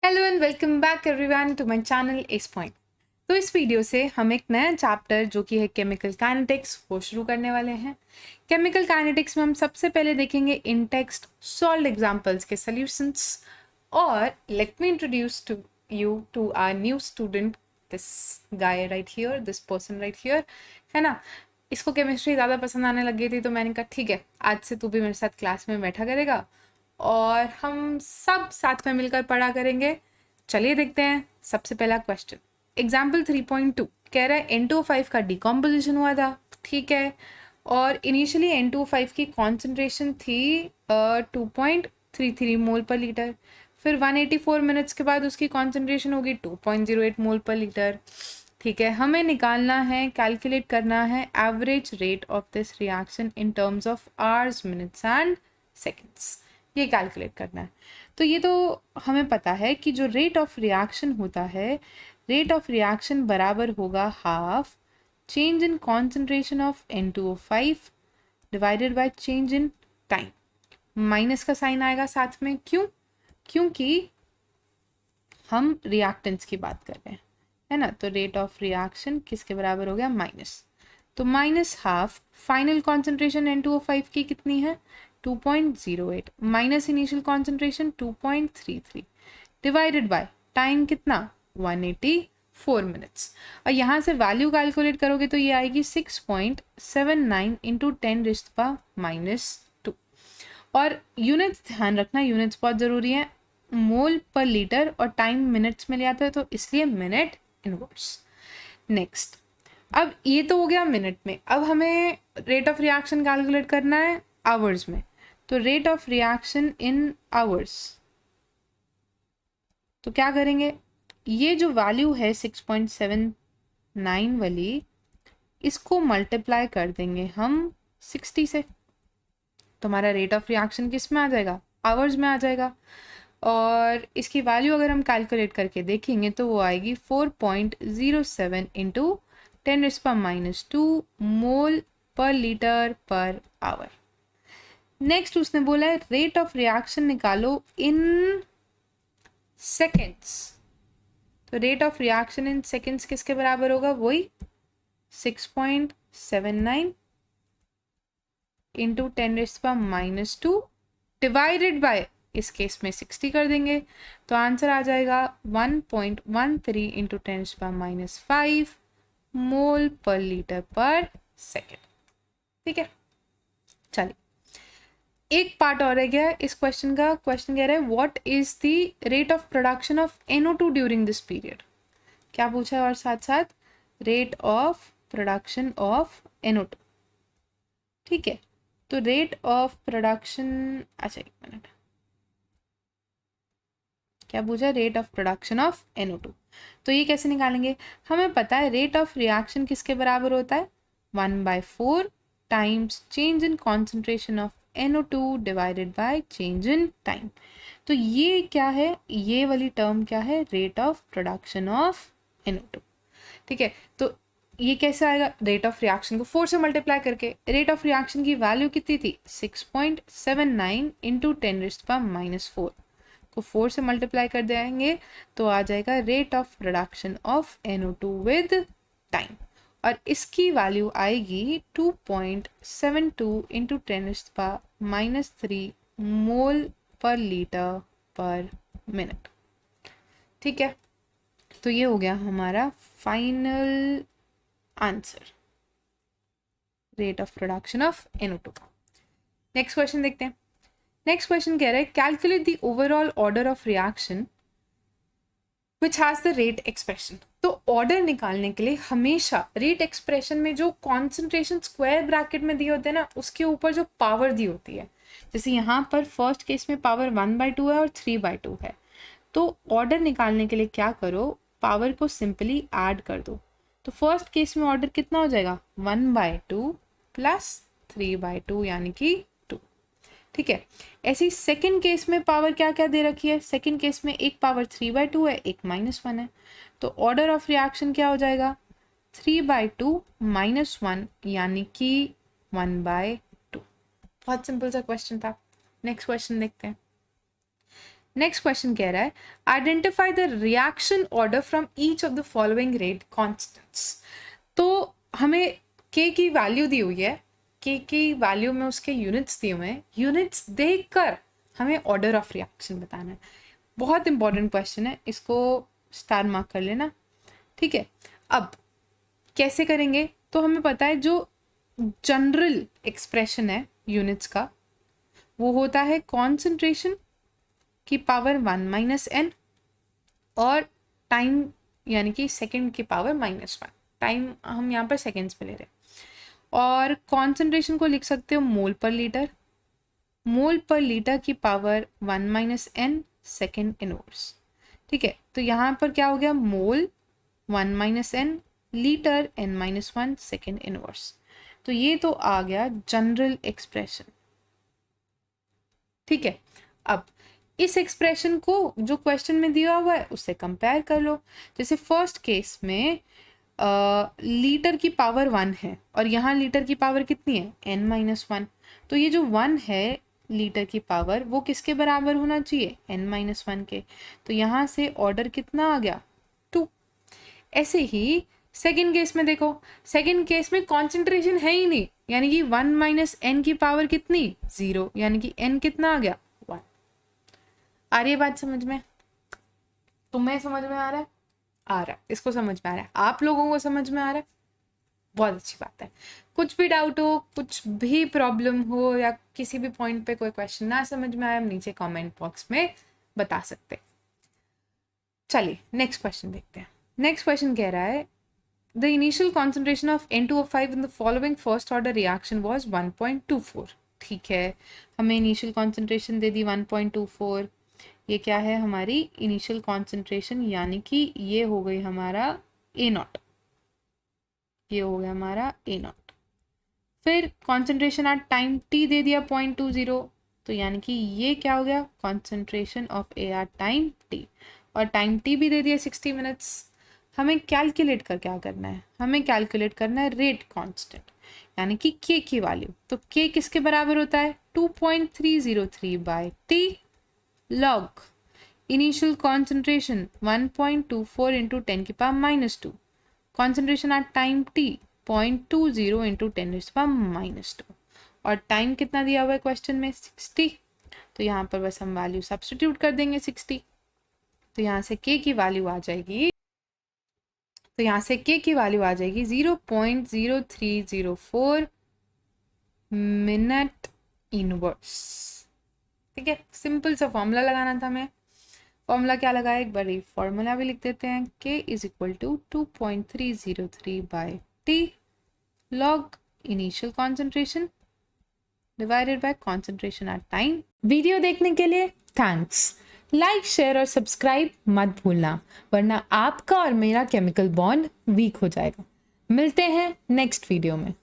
Hello and welcome back everyone to my channel S point. तो इस video से हम एक नया चैप्टर जो कि है केमिकल काइनेटिक्स वो शुरू करने वाले हैं। केमिकल काइनेटिक्स में हम सबसे पहले देखेंगे इन टेक्स्ट सॉल्व्ड एग्जांपल्स के सॉल्यूशंस। और let me introduce to you to our new student, this guy right here, this person right here, है ना। इसको केमिस्ट्री ज़्यादा पसंद आने लग गई थी तो मैंने कहा ठीक है, आज से तू भी मेरे साथ क्लास में बैठा करेगा और हम सब साथ में मिलकर पढ़ा करेंगे। चलिए देखते हैं। सबसे पहला क्वेश्चन, एग्जाम्पल 3.2 कह रहा है N2O5 का डिकम्पोजिशन हुआ था, ठीक है। और इनिशियली N2O5 की कॉन्सेंट्रेशन थी 2.33 मोल पर लीटर, फिर 184 मिनट्स के बाद उसकी कॉन्सेंट्रेशन होगी 2.08 मोल पर लीटर, ठीक है। हमें निकालना है, कैलकुलेट करना है average rate of this reaction in terms of hours, minutes and seconds, ये कैलकुलेट करना है। तो ये तो हमें पता है कि जो रेट ऑफ रिएक्शन होता है, रेट ऑफ रिएक्शन बराबर होगा half change in concentration of N2O5 divided by change in time. Minus का साइन आएगा साथ में, क्यों? क्योंकि हम रिएक्टेंस की बात कर रहे हैं, है ना। तो रेट ऑफ रिएक्शन किसके बराबर हो गया? माइनस। तो minus half, final concentration N2O5 की कितनी है? 2.08 minus initial concentration 2.33 divided by time कितना? 184 मिनट्स। और यहाँ से वैल्यू कैलकुलेट करोगे तो ये आएगी 6.79 इंटू 10⁻²। और यूनिट्स ध्यान रखना, यूनिट्स बहुत ज़रूरी है। मोल पर लीटर और टाइम मिनट्स में लिया था तो इसलिए मिनट इनवर्स। नेक्स्ट, अब ये तो हो गया मिनट में। अब हमें रेट ऑफ रिएक्शन कैलकुलेट करना है आवर्स में। तो rate of reaction in hours, तो क्या करेंगे, ये जो वैल्यू है 6.79 वाली, इसको मल्टीप्लाई कर देंगे हम 60 से, तो हमारा रेट ऑफ रिएक्शन किस में आ जाएगा? आवर्स में आ जाएगा। और इसकी वैल्यू अगर हम कैलकुलेट करके देखेंगे तो वो आएगी 4.07 इंटू 10⁻² मोल पर लीटर पर आवर। नेक्स्ट उसने बोला है रेट ऑफ रिएक्शन निकालो इन सेकेंड्स। तो rate of reaction in seconds किसके बराबर होगा? वही 6.79 इंटू 10⁻² डिवाइडेड बाय, इस केस में 60 कर देंगे तो आंसर आ जाएगा 1.13 इंटू 10⁻5 मोल पर लीटर पर सेकेंड, ठीक है। चलिए, एक पार्ट और रह गया इस क्वेश्चन का। क्वेश्चन कह रहा है what is the rate of production of NO2 during this period. क्या पूछा है? और साथ साथ rate of production of NO2, ठीक है। तो रेट ऑफ प्रोडक्शन, अच्छा एक मिनट, क्या पूछा? Rate of production of NO2। तो ये कैसे निकालेंगे? हमें पता है रेट ऑफ रिएक्शन किसके बराबर होता है? 1/4 times change in concentration of NO2 divided by change in time. तो ये क्या है? ये वाली टर्म क्या है? Rate of production of NO2, ठीक है। तो ये कैसे आएगा? रेट ऑफ रिएक्शन को 4 से मल्टीप्लाई करके। रेट ऑफ रिएक्शन की वैल्यू कितनी थी? 6.79 इंटू 10⁻⁴ को 4 से मल्टीप्लाई कर देंगे तो आ जाएगा rate of production of NO2 with time. और इसकी वैल्यू आएगी 2.72 इंटू 10⁻³ मोल पर लीटर पर मिनट, ठीक है। तो ये हो गया हमारा final answer, rate of production of NO2 का। नेक्स्ट क्वेश्चन देखते हैं। नेक्स्ट क्वेश्चन कह रहा है calculate the overall order of reaction which has the rate expression. तो ऑर्डर निकालने के लिए हमेशा रेट एक्सप्रेशन में जो कॉन्सेंट्रेशन स्क्वायर ब्रैकेट में दिए होते हैं ना, उसके ऊपर जो पावर दी होती है, जैसे यहाँ पर फर्स्ट केस में पावर 1/2 है और 3/2 है। तो ऑर्डर निकालने के लिए क्या करो, पावर को सिंपली ऐड कर दो। तो फर्स्ट केस में ऑर्डर कितना हो जाएगा? 1/2 प्लस 3/2 यानी कि 2, ठीक है। ऐसे ही सेकेंड केस में पावर क्या क्या दे रखी है? सेकेंड केस में एक पावर 3/2 है, एक -1 है। तो ऑर्डर ऑफ रिएक्शन क्या हो जाएगा? 3/2 -1 यानी कि 1/2। बहुत सिंपल सा क्वेश्चन था। नेक्स्ट क्वेश्चन देखते हैं। नेक्स्ट क्वेश्चन कह रहा है identify the reaction order from each of the following rate constants. तो हमें के की वैल्यू दी हुई है, के की वैल्यू में उसके यूनिट्स दिए हुए हैं, यूनिट्स देखकर हमें ऑर्डर ऑफ रिएक्शन बताना है। बहुत इंपॉर्टेंट क्वेश्चन है, इसको स्टार मार्क कर लेना, ठीक है। अब कैसे करेंगे, तो हमें पता है जो जनरल एक्सप्रेशन है यूनिट्स का वो होता है कॉन्सेंट्रेशन की पावर 1 - n और टाइम यानी कि सेकेंड की पावर -1। टाइम हम यहाँ पर सेकेंड्स में ले रहे हैं और कॉन्सेंट्रेशन को लिख सकते हो मोल पर लीटर, मोल पर लीटर की पावर 1 - n सेकेंड इनवर्स, ठीक है। तो यहाँ पर क्या हो गया, मोल 1 - n litre n-1 second inverse. तो ये तो आ गया जनरल एक्सप्रेशन, ठीक है। अब इस एक्सप्रेशन को जो क्वेश्चन में दिया हुआ है उससे कंपेयर कर लो। जैसे फर्स्ट केस में लीटर की पावर 1 है और यहाँ लीटर की पावर कितनी है, n-1। तो ये जो 1 है लीटर की पावर वो किसके बराबर होना चाहिए, n-1 के। तो यहाँ से ऑर्डर कितना आ गया, 2। ऐसे ही सेकेंड केस में देखो, सेकेंड केस में कॉन्सेंट्रेशन है ही नहीं, यानी कि 1 - n की पावर कितनी, 0, यानी कि n कितना आ गया, 1। आ रही है बात समझ में, तुम्हें समझ में आ रहा है, आ रहा है, इसको समझ में आ रहा है, आप लोगों को समझ में आ रहा है, बहुत अच्छी बात है। कुछ भी डाउट हो, कुछ भी प्रॉब्लम हो या किसी भी पॉइंट पे कोई क्वेश्चन ना समझ में आए, हम नीचे कमेंट बॉक्स में बता सकते हैं। चलिए नेक्स्ट क्वेश्चन देखते हैं। नेक्स्ट क्वेश्चन कह रहा है the initial concentration of N2O5 in the following first order reaction was 1.24। ठीक है, हमें इनिशियल कॉन्सेंट्रेशन दे दी 1.24। ये क्या है, हमारी इनिशियल कॉन्सेंट्रेशन, यानी कि ये हो गई हमारा A0, ये हो गया हमारा A0। फिर कॉन्सेंट्रेशन एट टाइम t दे दिया 0.20, तो यानी कि ये क्या हो गया, concentration of A at time t, और टाइम t भी दे दिया 60 मिनट्स। हमें कैलकुलेट कर क्या करना है, हमें कैलकुलेट करना है रेट कांस्टेंट, यानी कि k की वैल्यू। तो k किसके बराबर होता है, 2.303 by t log initial concentration 1.24 into 10⁻², concentration at time t 0.20 into 10⁻², और टाइम कितना दिया हुआ है क्वेश्चन में, 60। तो यहाँ पर बस हम वैल्यू सब्स्टिट्यूट कर देंगे 60। तो यहाँ से k की वैल्यू आ जाएगी, तो यहाँ से k की वैल्यू आ जाएगी 0.0304 मिनट इनवर्स। ठीक है, सिंपल सा फॉर्मूला लगाना था हमें। फॉर्मूला क्या लगा है, एक बार फॉर्मूला भी लिख देते हैं, k is equal to 2.303 by t log initial concentration divided by concentration at time. Video देखने के लिए थैंक्स। लाइक, शेयर और सब्सक्राइब मत भूलना, वरना आपका और मेरा केमिकल बॉन्ड वीक हो जाएगा। मिलते हैं नेक्स्ट वीडियो में।